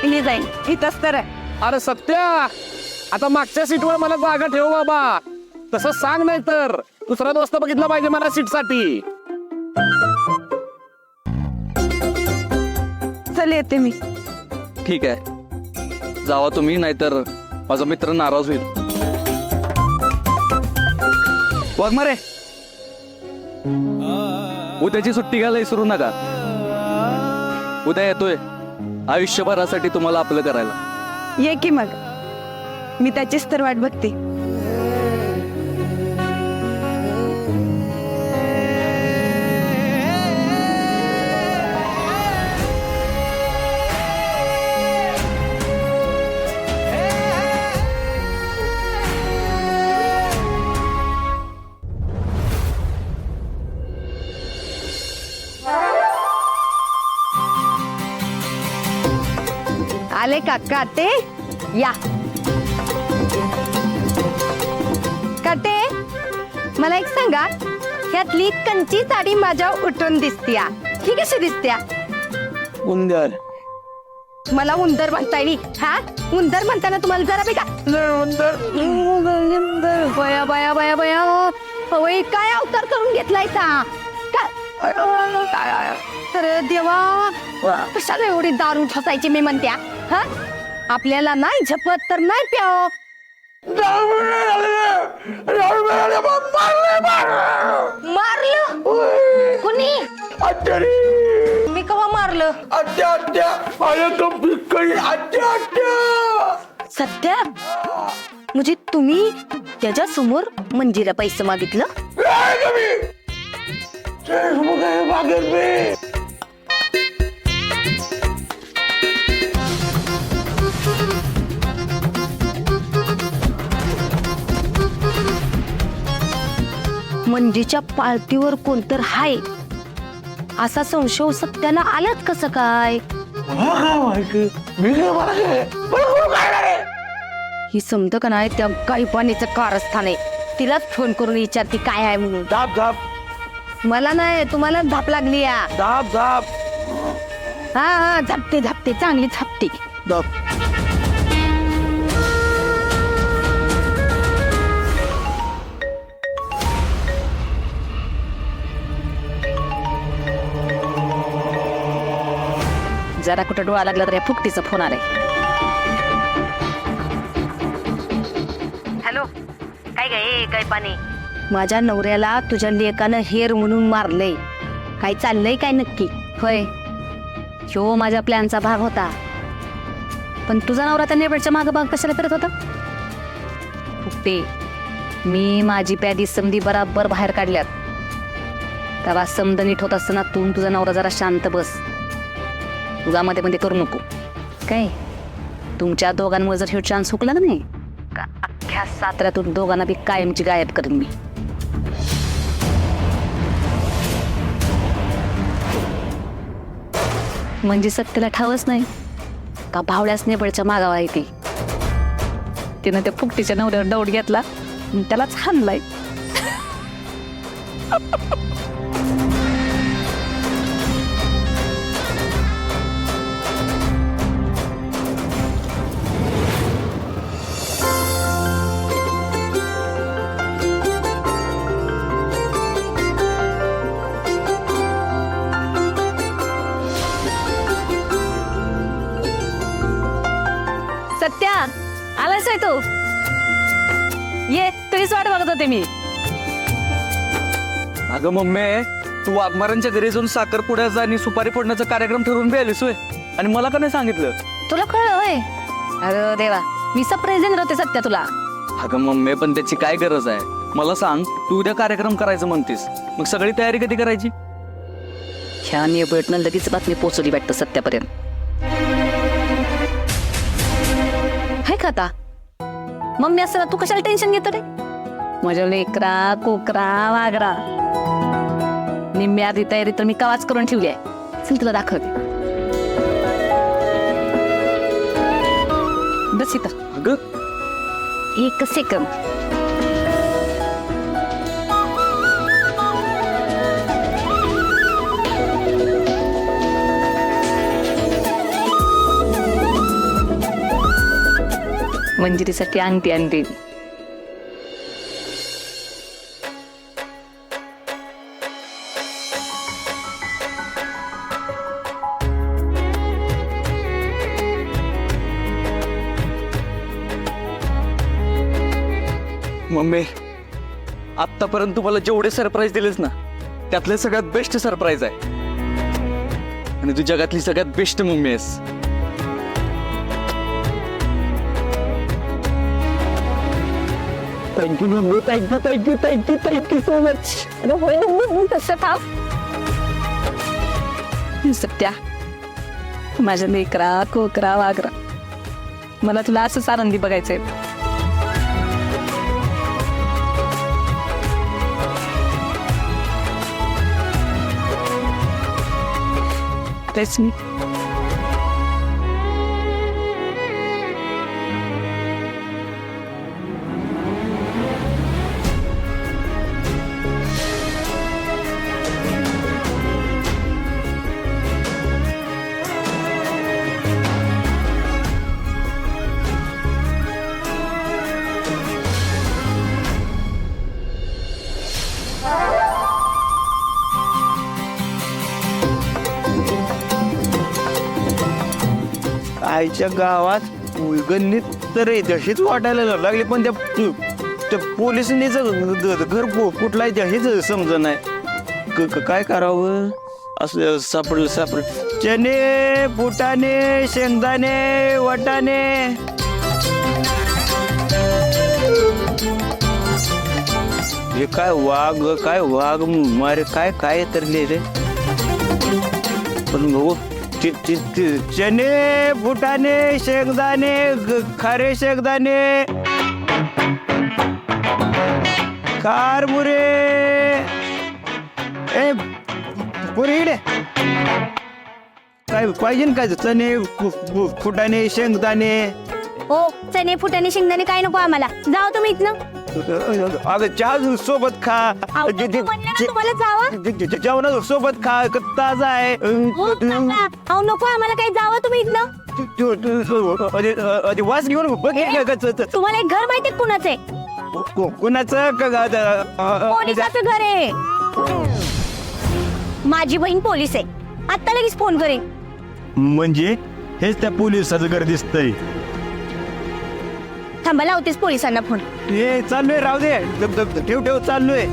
मी जाईन इथंच तर अरे सत्या, आता मागच्या सीटवर मला जागा ठेव बाबा. तसं सांग, नाही तर दुसरा दोस्त बघितला पाहिजे मला सीट साठी. चल येते मी. ठीक आहे, जावा तुम्ही, नाहीतर माझा मित्र नाराज होईल. वाघमारे, उद्याची सुट्टी घ्यायला विसरू नका. उद्या येतोय आयुष्यभरासाठी तुम्हाला आपलं करायला. ये की मग, मी त्याचीच तर वाट बघते. आले काका ते या. काटे, मला एक सांगा, ह्यातली कंची साडी माझ्या उठून दिसत्या, ही कशी दिसत्या? उंदर. मला उंदर म्हणता येईल? हा, उंदर म्हणताना तुम्हाला जरा बेका बया बया बया बया, होय काय अवतार करून घेतलाय सा? अरे देवा, कशाला एवढी दारू ठसायची मी म्हणत्या? हा, आपल्याला नाही झपत तर नाही प्याव. मारलं कुणी? मी कवा मारलं? सत्या, म्हणजे तुम्ही त्याच्या समोर मंजीला पैसे मागितलं? मंजीच्या पार्टीवर कोणतर हाय असा संशय सत्याला आलात कसं काय? ही समज का नाही, त्या गायपानीचं कारस्थान आहे. तिलाच फोन करून विचारते काय आहे म्हणून. धाप धाप मला नाही, तुम्हाला धाप लागली या. धाप धाप हा हा, झापते झापते, चांगली झापते. धाप. जरा कुठं डोळा लागला तर या फुकटीचा फोन आलाय. हॅलो, काय गे काय पाणी? माझ्या नवऱ्याला तुझ्या लेकानं हेर म्हणून मारलंय. काय चाललंय काय नक्की? होय, ह्यो माझ्या प्लॅनचा भाग होता. पण तुझा नवरा त्या नेबडच्या मागं भाग कशाला फिरत होता? फुकटे, मी माझी प्यादी समधी बराबर बाहेर काढल्यात. तेव्हा समद नीट होत असताना तू तुझा नवरा जरा शांत बस. तुझा मध्ये मध्ये करू नको. काय तुमच्या दोघांमुळे जर हे चान्स हुकला ना नाही का, अख्ख्या साताऱ्यातून दोघांना बी कायमची गायब करेन मी. म्हणजे सत्याला ठावच नाही का भावड्याच नेबडच्या मागावा आहे ती. तिनं त्या फुकटीच्या नवऱ्यावर दौड घेतला, त्यालाच हाणलाय. सत्या, आलास आहे तू? ये, तुझीच वाट बघत होते मी. अगं मम्मी, तू वाघमारांच्या घरी जाऊन साखरपुड्याचा आणि सुपारी फोडण्याचा कार्यक्रम ठरवून बी आलीस होय, आणि मला का नाही सांगितलं? तुला कळलं होय? अरे देवा, मी सरप्राईज देणार होते सत्या तुला. अगं मम्मी, पण त्याची काय गरज आहे? मला सांग, तू उद्या कार्यक्रम करायचं म्हणतीस, मग सगळी तयारी कधी करायची? ह्या नेबळटनं लगेच बातमी पोचवली वाटतं सत्यापर्यंत. हाय का आता? मम्मी असताना तू कशाला टेन्शन घेतो रे? माझ्या लेकरा कोकरा वागरा निम्मी आधी तयारी तर मी कवाच करून ठेवली आहे. चल तुला दाखवते. बस इथं. अगं एक सेकंद. मंजिरीसाठी अंगठी आणते. मम्मी, आत्तापर्यंत तुम्हाला जेवढे सरप्राईज दिलेस ना, त्यातले सगळ्यात बेस्ट सरप्राईज आहे. आणि तू जगातली सगळ्यात बेस्ट मम्मी आहेस. Thank you mummy, thank you so much. तसं का सत्या, माझ्या लेकरा कोकरा वागरा, मला तुला असंच आनंदी बघायचंय. तेच मी. आईच्या गावात गणित तर दशीच वाटायला लागली, पण त्या पोलिसांनी घर कुठला हेच समज नाही. काय करावं असं सापडलं. चणे, फुटाणे, शेंगदाणे, वाटाणे. हे काय वाघ मारे काय तर लिहिले. पण भाऊ चणे, फुटाणे, शेंगदाणे, खारे शेंगदाणे, कारमुरे. ए पुरी इकडे. काय पाहिजे काय चणे, फुटाणे, शेंगदाणे. हो, चणे फुटाणे शेंगदाणे काय नको आम्हाला. जाओ तुम्ही इथनं. अगं चहा सोबत खा. तुम्हाला जावा. जेवणा सोबत खा, ताजा आहे. अहो नको आम्हाला काही. जावं तुम्ही इथनं. वास घेऊन बघ. तुम्हाला एक घर माहिती कुणाचं आहे? कुणाचं पोलिसाचं घर आहे. माझी बहीण पोलीस आहे. आता लगेच फोन करेन. म्हणजे हेच त्या पोलिसाचं घर दिसतंय. थांबा, लावतेच पोलिसांना फोन. चाललोय, राहू दे. ठेव चाललोय.